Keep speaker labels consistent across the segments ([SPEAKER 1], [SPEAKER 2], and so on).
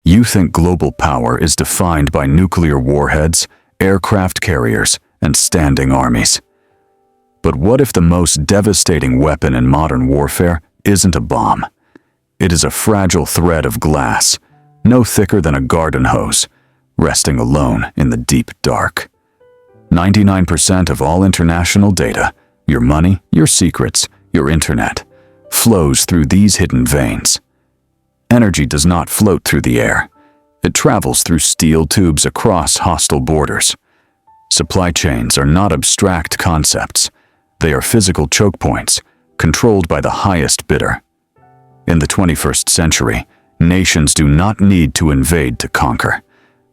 [SPEAKER 1] You think global power is defined by nuclear warheads, aircraft carriers, and standing armies. But what if the most devastating weapon in modern warfare isn't a bomb? It is a fragile thread of glass, no thicker than a garden hose, resting alone in the deep dark. 99% of all international data, your money, your secrets, your internet, flows through these hidden veins. Energy does not float through the air. It travels through steel tubes across hostile borders. Supply chains are not abstract concepts. They are physical choke points, controlled by the highest bidder. In the 21st century, nations do not need to invade to conquer.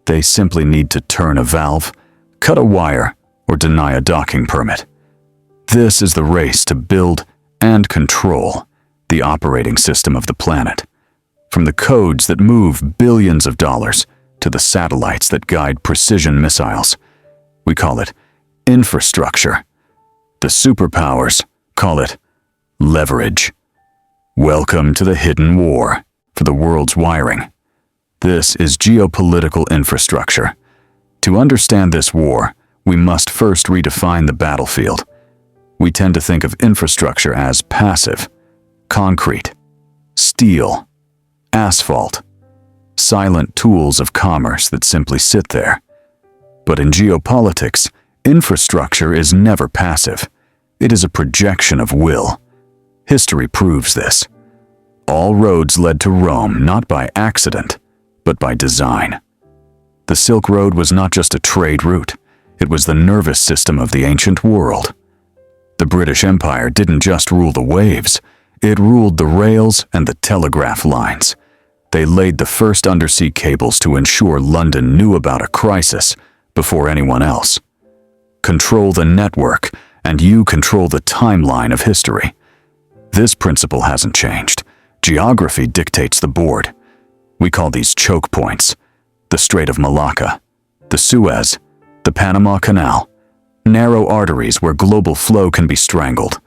[SPEAKER 1] They simply need to turn a valve, cut a wire, or deny a docking permit. This is the race to build and control the operating system of the planet. From the codes that move billions of dollars to the satellites that guide precision missiles. We call it infrastructure. The superpowers call it leverage. Welcome to the hidden war for the world's wiring. This is geopolitical infrastructure. To understand this war, we must first redefine the battlefield. We tend to think of infrastructure as passive, concrete, steel, asphalt, silent tools of commerce that simply sit there. But in geopolitics, infrastructure is never passive. It is a projection of will. History proves this. All roads led to Rome not by accident, but by design. The Silk Road was not just a trade route. It was the nervous system of the ancient world. The British Empire didn't just rule the waves. It ruled the rails and the telegraph lines. They laid the first undersea cables to ensure London knew about a crisis before anyone else. Control the network, and you control the timeline of history. This principle hasn't changed. Geography dictates the board. We call these choke points. The Strait of Malacca, the Suez, the Panama Canal, narrow arteries where global flow can be strangled.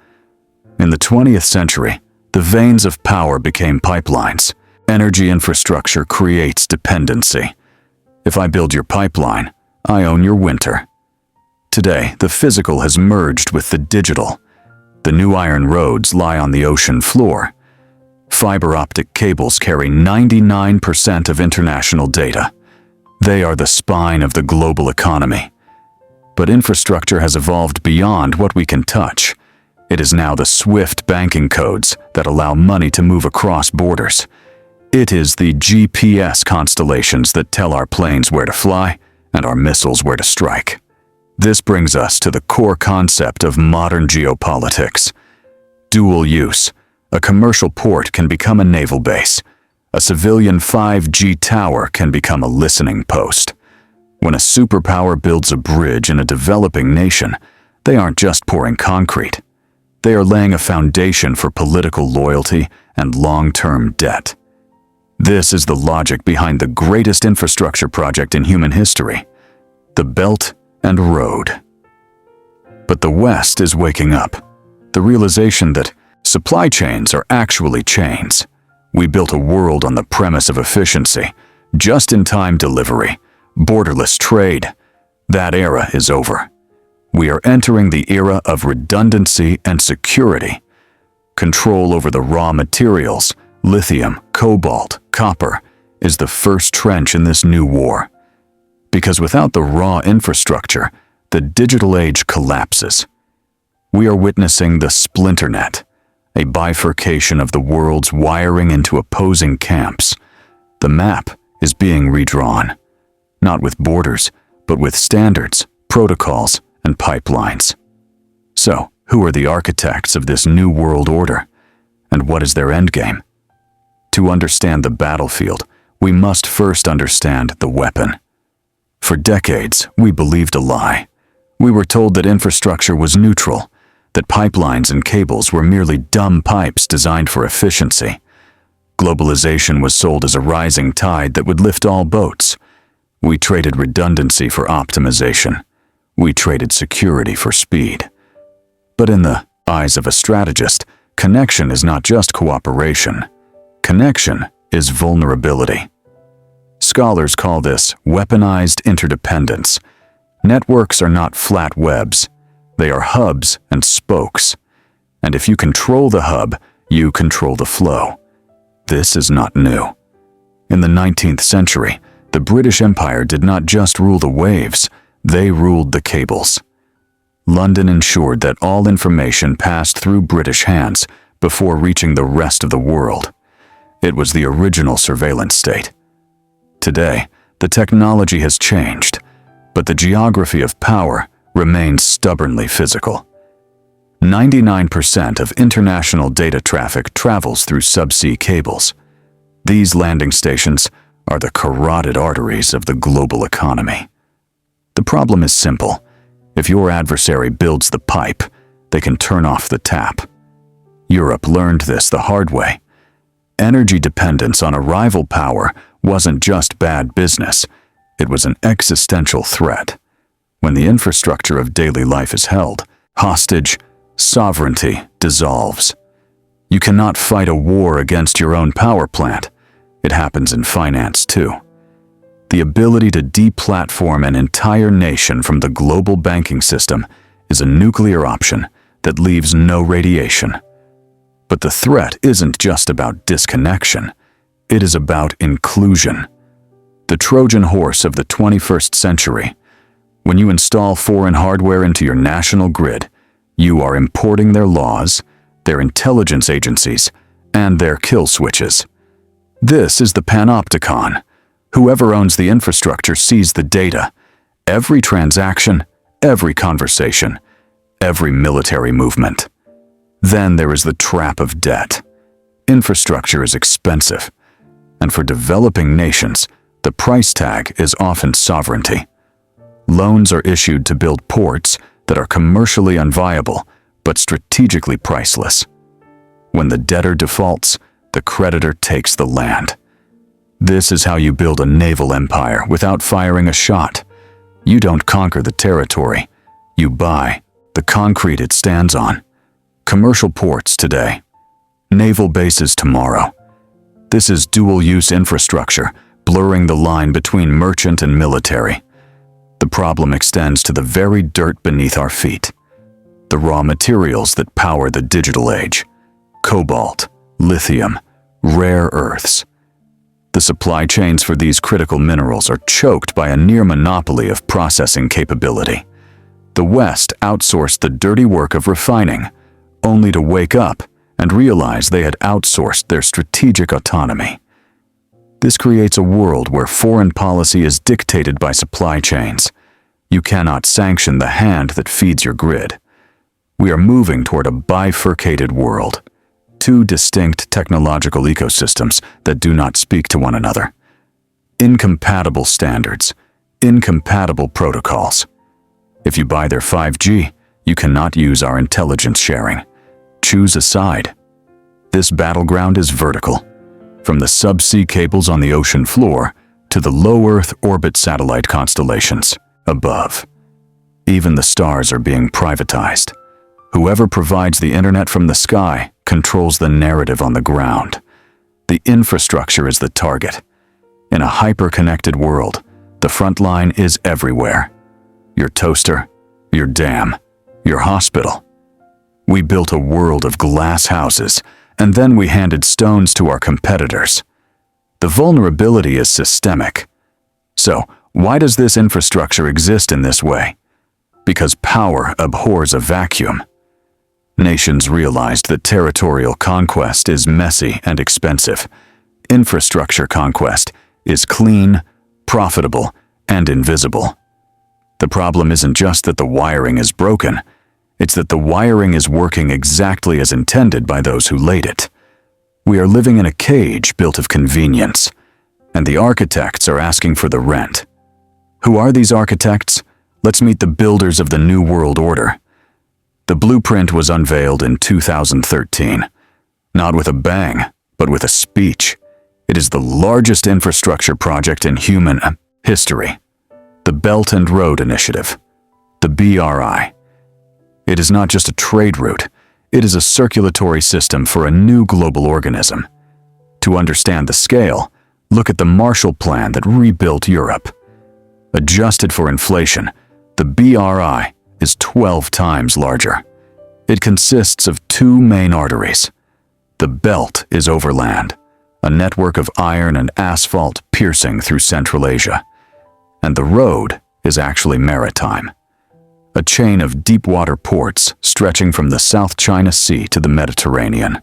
[SPEAKER 1] In the 20th century, the veins of power became pipelines. Energy infrastructure creates dependency. If I build your pipeline, I own your winter. Today, the physical has merged with the digital. The new iron roads lie on the ocean floor. Fiber optic cables carry 99% of international data. They are the spine of the global economy. But infrastructure has evolved beyond what we can touch. It is now the swift banking codes that allow money to move across borders. It is the GPS constellations that tell our planes where to fly and our missiles where to strike. This brings us to the core concept of modern geopolitics. Dual use. A commercial port can become a naval base. A civilian 5G tower can become a listening post. When a superpower builds a bridge in a developing nation, they aren't just pouring concrete. They are laying a foundation for political loyalty and long-term debt. This is the logic behind the greatest infrastructure project in human history, the Belt and Road. But the West is waking up. The realization that supply chains are actually chains. We built a world on the premise of efficiency, just-in-time delivery, borderless trade. That era is over. We are entering the era of redundancy and security. Control over the raw materials, lithium, cobalt, copper, is the first trench in this new war. Because without the raw infrastructure, the digital age collapses. We are witnessing the splinter net, a bifurcation of the world's wiring into opposing camps. The map is being redrawn, not with borders, but with standards, protocols, and pipelines. So, who are the architects of this new world order? And what is their endgame? To understand the battlefield, we must first understand the weapon. For decades, we believed a lie. We were told that infrastructure was neutral, that pipelines and cables were merely dumb pipes designed for efficiency. Globalization was sold as a rising tide that would lift all boats. We traded redundancy for optimization. We traded security for speed. But in the eyes of a strategist, connection is not just cooperation. Connection is vulnerability. scholars call this weaponized interdependence. Networks are not flat webs. They are hubs and spokes. And if you control the hub, you control the flow. This is not new. In the 19th century, the British Empire did not just rule the waves, they ruled the cables. London ensured that all information passed through British hands before reaching the rest of the world. It was the original surveillance state. Today, the technology has changed, but the geography of power remains stubbornly physical. 99% of international data traffic travels through subsea cables. These landing stations are the carotid arteries of the global economy. The problem is simple. If your adversary builds the pipe, they can turn off the tap. Europe learned this the hard way. Energy dependence on a rival power wasn't just bad business, it was an existential threat. When the infrastructure of daily life is held hostage, sovereignty dissolves. You cannot fight a war against your own power plant. It happens in finance too. The ability to deplatform an entire nation from the global banking system is a nuclear option that leaves no radiation. But the threat isn't just about disconnection. It is about inclusion. The Trojan horse of the 21st century. When you install foreign hardware into your national grid, you are importing their laws, their intelligence agencies, and their kill switches. This is the panopticon. Whoever owns the infrastructure sees the data. Every transaction, every conversation, every military movement. Then there is the trap of debt. Infrastructure is expensive, and for developing nations, the price tag is often sovereignty. Loans are issued to build ports that are commercially unviable but strategically priceless. When the debtor defaults, the creditor takes the land. This is how you build a naval empire without firing a shot. You don't conquer the territory. You buy the concrete it stands on. Commercial ports today. Naval bases tomorrow. This is dual-use infrastructure, blurring the line between merchant and military. The problem extends to the very dirt beneath our feet. The raw materials that power the digital age. Cobalt, lithium, rare earths. The supply chains for these critical minerals are choked by a near monopoly of processing capability. The West outsourced the dirty work of refining, only to wake up and realize they had outsourced their strategic autonomy. This creates a world where foreign policy is dictated by supply chains. You cannot sanction the hand that feeds your grid. We are moving toward a bifurcated world. Two distinct technological ecosystems that do not speak to one another. Incompatible standards, incompatible protocols. If you buy their 5G, you cannot use our intelligence sharing. Choose a side. This battleground is vertical, from the subsea cables on the ocean floor to the low Earth orbit satellite constellations above. Even the stars are being privatized. Whoever provides the internet from the sky controls the narrative on the ground. The infrastructure is the target. In a hyper-connected world, the front line is everywhere. Your toaster, your dam, your hospital. We built a world of glass houses, and then we handed stones to our competitors. The vulnerability is systemic. So, why does this infrastructure exist in this way? Because power abhors a vacuum. Nations realized that territorial conquest is messy and expensive. Infrastructure conquest is clean, profitable, and invisible. The problem isn't just that the wiring is broken, it's that the wiring is working exactly as intended by those who laid it. We are living in a cage built of convenience, and the architects are asking for the rent. Who are these architects? Let's meet the builders of the New World Order. The blueprint was unveiled in 2013, not with a bang, but with a speech. It is the largest infrastructure project in human history. The Belt and Road Initiative, the BRI. It is not just a trade route, it is a circulatory system for a new global organism. To understand the scale, Look at the Marshall Plan that rebuilt Europe. Adjusted for inflation, the BRI is 12 times larger. It consists of two main arteries. The belt is overland, a network of iron and asphalt piercing through Central Asia. And the road is actually maritime, a chain of deep-water ports stretching from the South China Sea to the Mediterranean.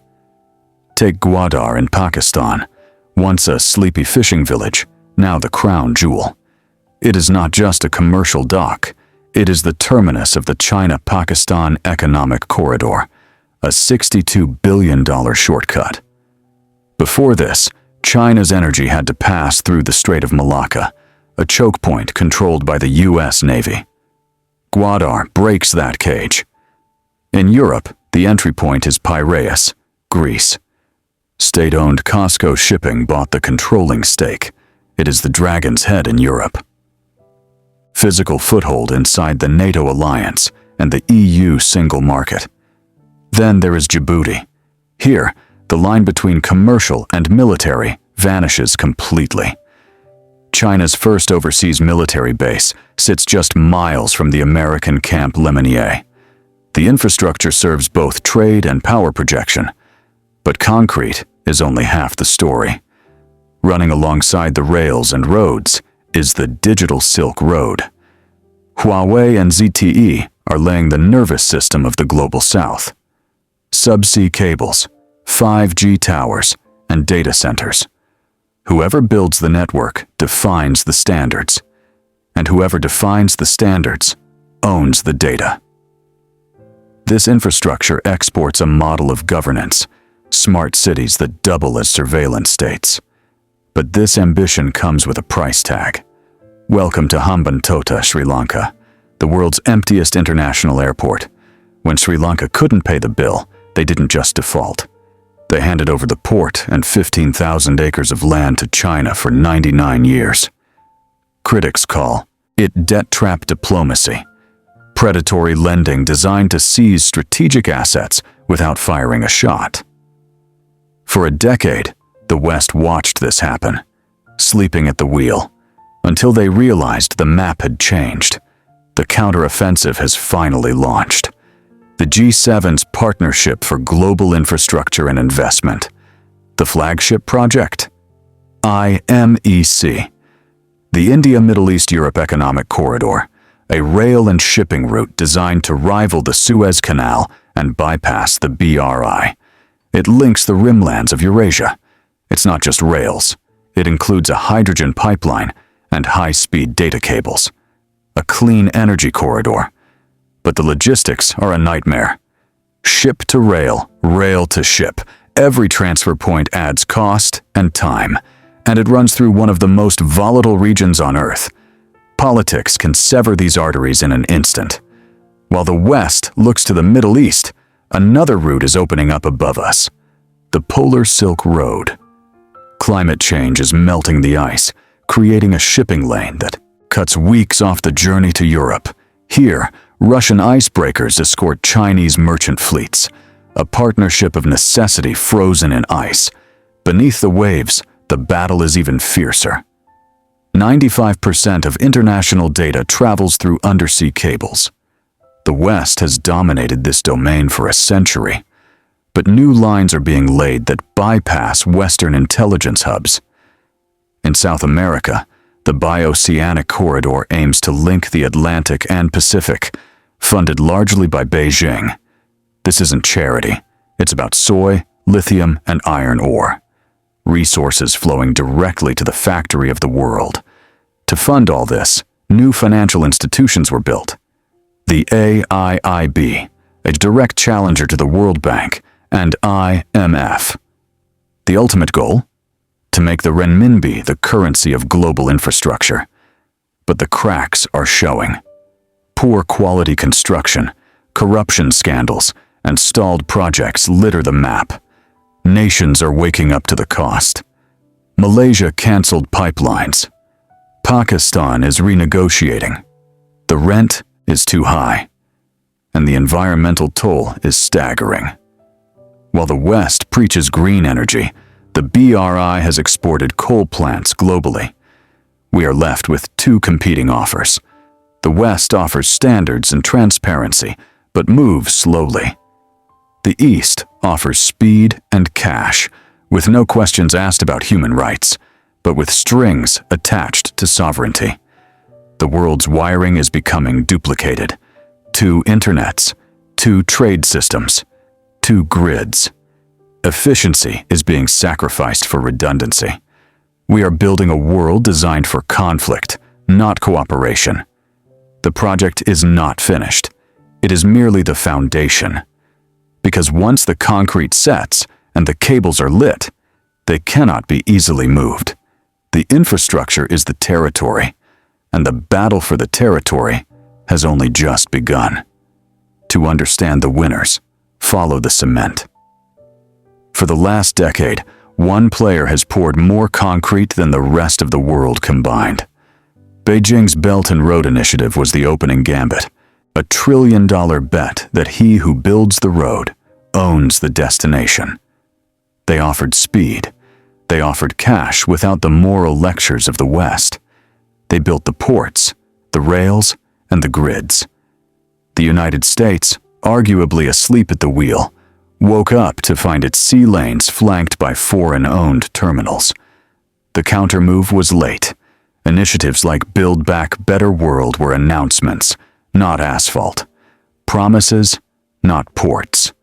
[SPEAKER 1] Take Gwadar in Pakistan, once a sleepy fishing village, now the crown jewel. It is not just a commercial dock, it is the terminus of the China-Pakistan Economic Corridor, a $62 billion shortcut. Before this, China's energy had to pass through the Strait of Malacca, a choke point controlled by the US Navy. Gwadar breaks that cage. In Europe, the entry point is Piraeus, Greece. State-owned COSCO Shipping bought the controlling stake. It is the dragon's head in Europe. Physical foothold inside the NATO alliance and the EU single market. Then there is Djibouti. Here, the line between commercial and military vanishes completely. China's first overseas military base sits just miles from the American Camp Lemonnier. The infrastructure serves both trade and power projection, but concrete is only half the story. Running alongside the rails and roads is the Digital Silk Road. Huawei and ZTE are laying the nervous system of the global south. Subsea cables, 5G towers, and data centers. Whoever builds the network defines the standards, and whoever defines the standards owns the data. This infrastructure exports a model of governance, smart cities that double as surveillance states. But this ambition comes with a price tag. Welcome to Hambantota, Sri Lanka, the world's emptiest international airport. When Sri Lanka couldn't pay the bill, they didn't just default. They handed over the port and 15,000 acres of land to China for 99 years. Critics call it debt-trap diplomacy, predatory lending designed to seize strategic assets without firing a shot. For a decade, the West watched this happen, sleeping at the wheel, until they realized the map had changed. The counteroffensive has finally launched. The G7's Partnership for Global Infrastructure and Investment. The flagship project? IMEC. The India-Middle East-Europe Economic Corridor, a rail and shipping route designed to rival the Suez Canal and bypass the BRI. It links the rimlands of Eurasia. It's not just rails. It includes a hydrogen pipeline and high-speed data cables. A clean energy corridor. But the logistics are a nightmare. Ship to rail, rail to ship. Every transfer point adds cost and time, and it runs through one of the most volatile regions on Earth. Politics can sever these arteries in an instant. While the West looks to the Middle East, another route is opening up above us. The Polar Silk Road. Climate change is melting the ice, creating a shipping lane that cuts weeks off the journey to Europe. Here, Russian icebreakers escort Chinese merchant fleets, a partnership of necessity frozen in ice. Beneath the waves, the battle is even fiercer. 95% of international data travels through undersea cables. The West has dominated this domain for a century, but new lines are being laid that bypass Western intelligence hubs. In South America, the Bioceanic Corridor aims to link the Atlantic and Pacific, funded largely by Beijing. This isn't charity. It's about soy, lithium, and iron ore. Resources flowing directly to the factory of the world. To fund all this, new financial institutions were built. The AIIB, a direct challenger to the World Bank, and IMF. The ultimate goal? To make the renminbi the currency of global infrastructure. But the cracks are showing. Poor quality construction, corruption scandals, and stalled projects litter the map. Nations are waking up to the cost. Malaysia canceled pipelines. Pakistan is renegotiating. The rent is too high, and the environmental toll is staggering. While the West preaches green energy, The BRI has exported coal plants globally. We are left with two competing offers. The West offers standards and transparency, but moves slowly. The East offers speed and cash, with no questions asked about human rights, but with strings attached to sovereignty. The world's wiring is becoming duplicated. 2 internets, 2 trade systems, 2 grids. Efficiency is being sacrificed for redundancy. We are building a world designed for conflict, not cooperation. The project is not finished. It is merely the foundation. Because once the concrete sets and the cables are lit, they cannot be easily moved. The infrastructure is the territory, and the battle for the territory has only just begun. To understand the winners, follow the cement. For the last decade, one player has poured more concrete than the rest of the world combined. Beijing's Belt and Road Initiative was the opening gambit, a $1 trillion bet that he who builds the road owns the destination. They offered speed. They offered cash without the moral lectures of the West. They built the ports, the rails, and the grids. The United States, arguably asleep at the wheel, woke up to find its sea lanes flanked by foreign-owned terminals. The countermove was late. Initiatives like Build Back Better World were announcements, not asphalt. Promises, not ports.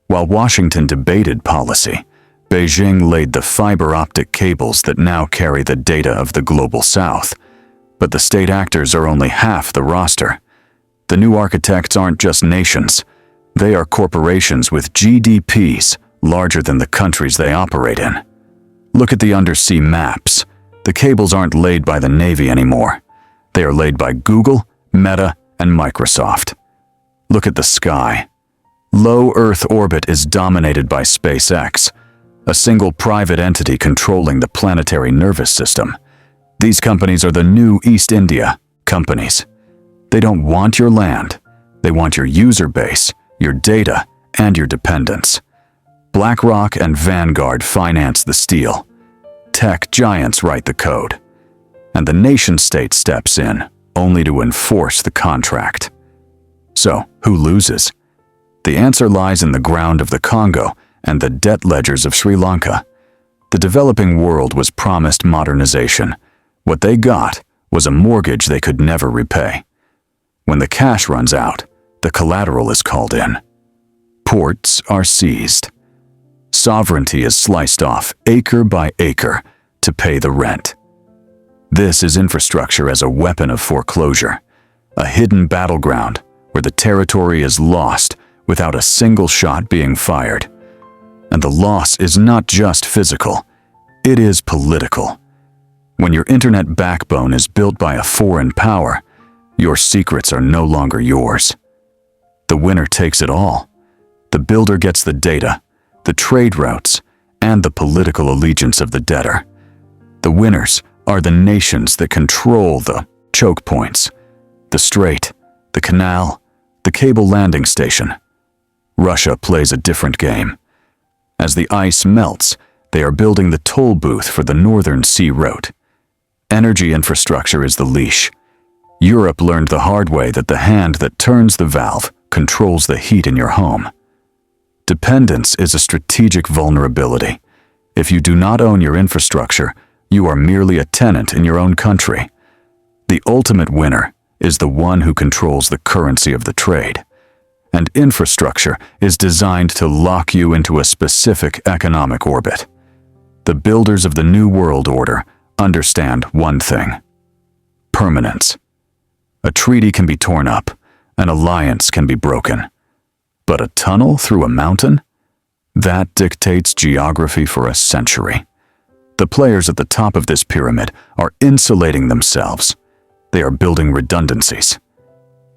[SPEAKER 1] While Washington debated policy, Beijing laid the fiber optic cables that now carry the data of the global South. But the state actors are only half the roster. The new architects aren't just nations. They are corporations with GDPs larger than the countries they operate in. Look at the undersea maps. The cables aren't laid by the Navy anymore. They are laid by Google, Meta, and Microsoft. Look at the sky. Low Earth orbit is dominated by SpaceX, a single private entity controlling the planetary nervous system. These companies are the new East India companies. They don't want your land. They want your user base, your data, and your dependence. BlackRock and Vanguard finance the steel. Tech giants write the code. And the nation-state steps in, only to enforce the contract. So, who loses? The answer lies in the ground of the Congo and the debt ledgers of Sri Lanka. The developing world was promised modernization. What they got was a mortgage they could never repay. When the cash runs out, the collateral is called in. Ports are seized. Sovereignty is sliced off acre by acre to pay the rent. This is infrastructure as a weapon of foreclosure, a hidden battleground where the territory is lost without a single shot being fired. And the loss is not just physical, it is political. When your internet backbone is built by a foreign power, your secrets are no longer yours. The winner takes it all. The builder gets the data, the trade routes, and the political allegiance of the debtor. The winners are the nations that control the choke points, the strait, the canal, the cable landing station. Russia plays a different game. As the ice melts, they are building the toll booth for the Northern Sea Route. Energy infrastructure is the leash. Europe learned the hard way that the hand that turns the valve controls the heat in your home. Dependence is a strategic vulnerability. If you do not own your infrastructure, you are merely a tenant in your own country. The ultimate winner is the one who controls the currency of the trade. And infrastructure is designed to lock you into a specific economic orbit. The builders of the New World Order understand one thing: permanence. A treaty can be torn up, an alliance can be broken. But a tunnel through a mountain? That dictates geography for a century. The players at the top of this pyramid are insulating themselves. They are building redundancies.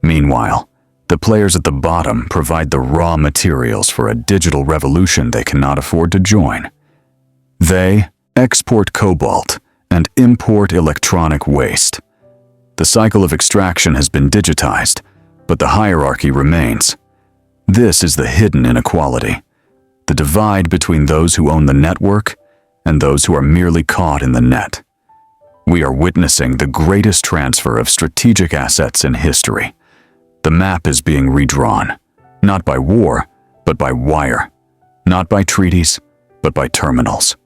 [SPEAKER 1] Meanwhile, the players at the bottom provide the raw materials for a digital revolution they cannot afford to join. They export cobalt and import electronic waste. The cycle of extraction has been digitized, but the hierarchy remains. This is the hidden inequality, the divide between those who own the network and those who are merely caught in the net. We are witnessing the greatest transfer of strategic assets in history. The map is being redrawn, not by war, but by wire, not by treaties, but by terminals.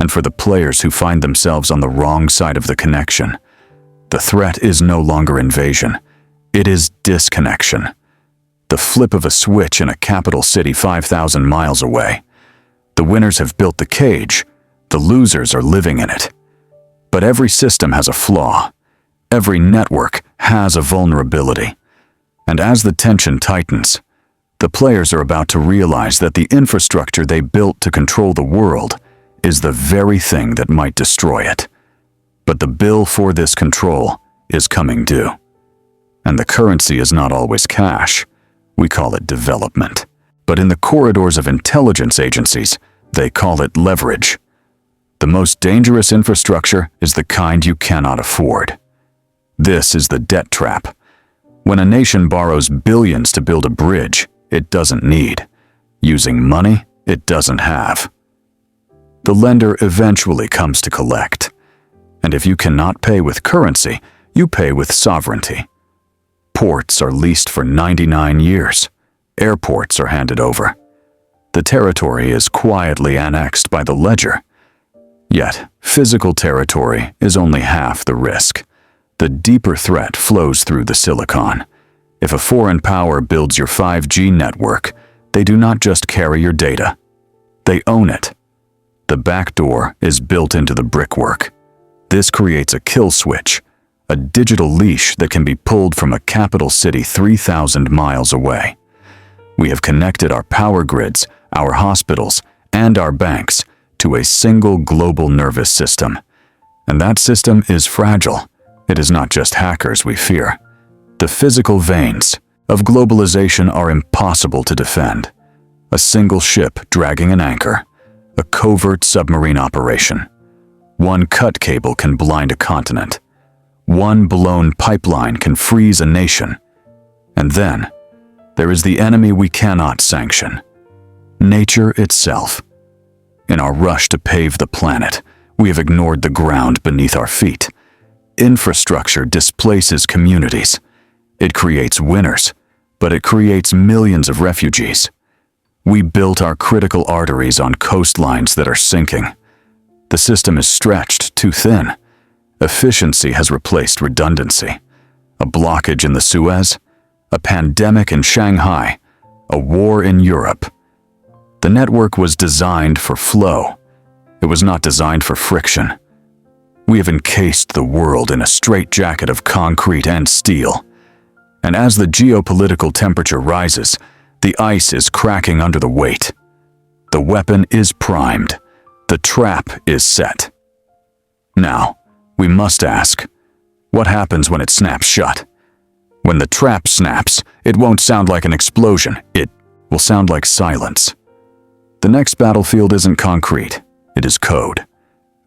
[SPEAKER 1] And for the players who find themselves on the wrong side of the connection, the threat is no longer invasion, it is disconnection. The flip of a switch in a capital city 5,000 miles away. The winners have built the cage, the losers are living in it. But every system has a flaw. Every network has a vulnerability. And as the tension tightens, the players are about to realize that the infrastructure they built to control the world is the very thing that might destroy it. But the bill for this control is coming due. And the currency is not always cash. We call it development. But in the corridors of intelligence agencies, they call it leverage. The most dangerous infrastructure is the kind you cannot afford. This is the debt trap. When a nation borrows billions to build a bridge it doesn't need, using money it doesn't have, the lender eventually comes to collect. And if you cannot pay with currency, you pay with sovereignty. Ports are leased for 99 years. Airports are handed over. The territory is quietly annexed by the ledger. Yet, physical territory is only half the risk. The deeper threat flows through the silicon. If a foreign power builds your 5G network, they do not just carry your data. They own it. The back door is built into the brickwork. This creates a kill switch, a digital leash that can be pulled from a capital city 3,000 miles away. We have connected our power grids, our hospitals, and our banks to a single global nervous system. And that system is fragile. It is not just hackers we fear. The physical veins of globalization are impossible to defend. A single ship dragging an anchor, a covert submarine operation. One cut cable can blind a continent. One blown pipeline can freeze a nation. And then, there is the enemy we cannot sanction. Nature itself. In our rush to pave the planet, we have ignored the ground beneath our feet. Infrastructure displaces communities. It creates winners, but it creates millions of refugees. We built our critical arteries on coastlines that are sinking. The system is stretched too thin. Efficiency has replaced redundancy. A blockage in the Suez, a pandemic in Shanghai, a war in Europe. The network was designed for flow. It was not designed for friction. We have encased the world in a straitjacket of concrete and steel. And as the geopolitical temperature rises, the ice is cracking under the weight. The weapon is primed. The trap is set. Now, we must ask, what happens when it snaps shut? When the trap snaps, it won't sound like an explosion. It will sound like silence. The next battlefield isn't concrete. It is code.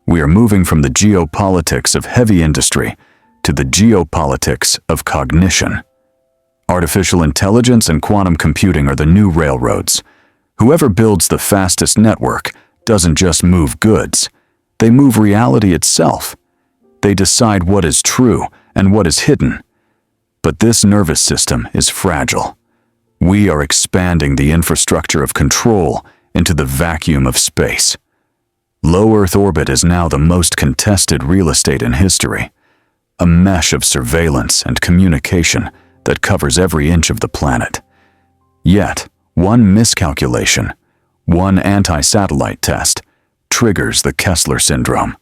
[SPEAKER 1] We are moving from the geopolitics of heavy industry to the geopolitics of cognition. Artificial intelligence and quantum computing are the new railroads. Whoever builds the fastest network doesn't just move goods. They move reality itself. They decide what is true and what is hidden. But this nervous system is fragile. We are expanding the infrastructure of control into the vacuum of space. Low Earth orbit is now the most contested real estate in history. A mesh of surveillance and communication that covers every inch of the planet. Yet, one miscalculation, one anti-satellite test, triggers the Kessler syndrome.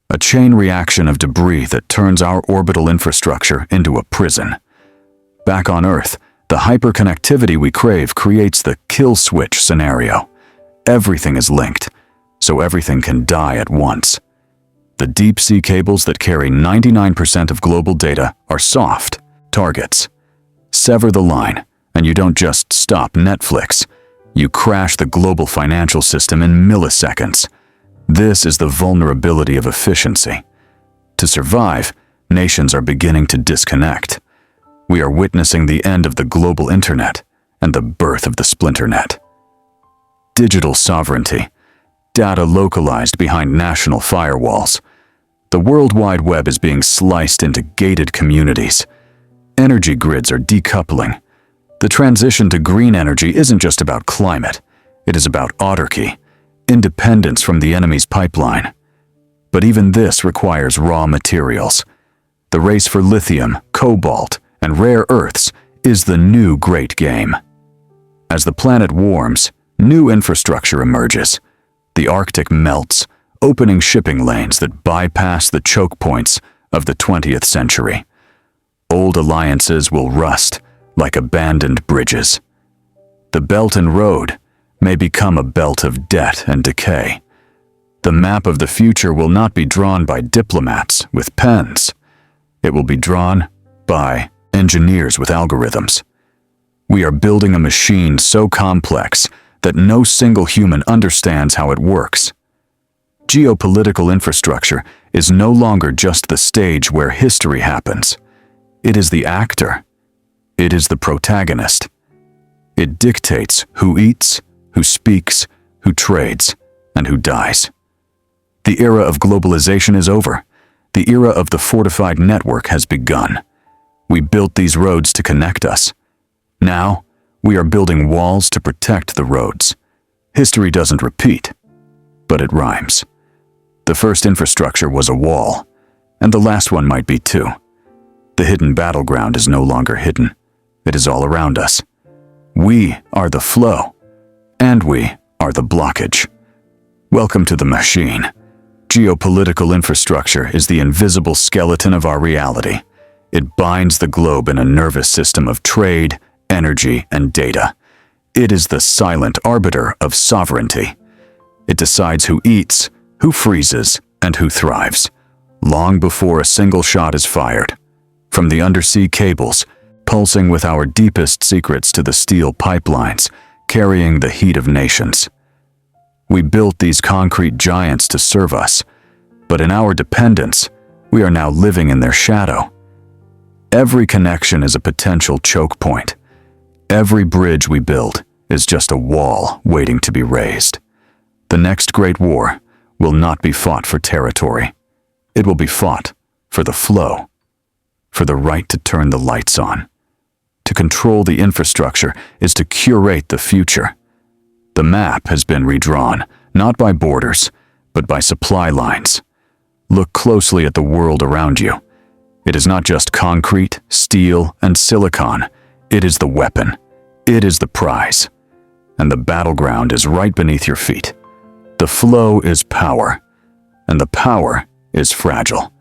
[SPEAKER 1] A chain reaction of debris that turns our orbital infrastructure into a prison. Back on Earth, the hyperconnectivity we crave creates the kill switch scenario. Everything is linked, so everything can die at once. The deep-sea cables that carry 99% of global data are soft targets. Sever the line, and you don't just stop Netflix. You crash the global financial system in milliseconds. This is the vulnerability of efficiency. To survive, nations are beginning to disconnect. We are witnessing the end of the global internet and the birth of the splinter net. Digital sovereignty. data localized behind national firewalls. The World Wide Web is being sliced into gated communities. Energy grids are decoupling. The transition to green energy isn't just about climate. It is about autarky, independence from the enemy's pipeline. But even this requires raw materials. The race for lithium, cobalt, and rare earths is the new great game. As the planet warms, new infrastructure emerges. The Arctic melts, opening shipping lanes that bypass the choke points of the 20th century. Old alliances will rust like abandoned bridges. The Belt and Road may become a belt of debt and decay. The map of the future will not be drawn by diplomats with pens. It will be drawn by engineers with algorithms. We are building a machine so complex that no single human understands how it works. Geopolitical infrastructure is no longer just the stage where history happens. It is the actor. It is the protagonist. It dictates who eats, who speaks, who trades, and who dies. The era of globalization is over. The era of the fortified network has begun. We built these roads to connect us. Now, we are building walls to protect the roads. History doesn't repeat, but it rhymes. The first infrastructure was a wall, and the last one might be too. The hidden battleground is no longer hidden. It is all around us. We are the flow, and we are the blockage. Welcome to the machine. Geopolitical infrastructure is the invisible skeleton of our reality. It binds the globe in a nervous system of trade, energy, and data. It is the silent arbiter of sovereignty. It decides who eats, who freezes, and who thrives, long before a single shot is fired. From the undersea cables, pulsing with our deepest secrets, to the steel pipelines, carrying the heat of nations. We built these concrete giants to serve us, but in our dependence, we are now living in their shadow. Every connection is a potential choke point. Every bridge we build is just a wall waiting to be raised. The next great war will not be fought for territory. It will be fought for the flow, for the right to turn the lights on. To control the infrastructure is to curate the future. The map has been redrawn, not by borders, but by supply lines. Look closely at the world around you. It is not just concrete, steel, and silicon. It is the weapon. It is the prize. And the battleground is right beneath your feet. The flow is power, and the power is fragile.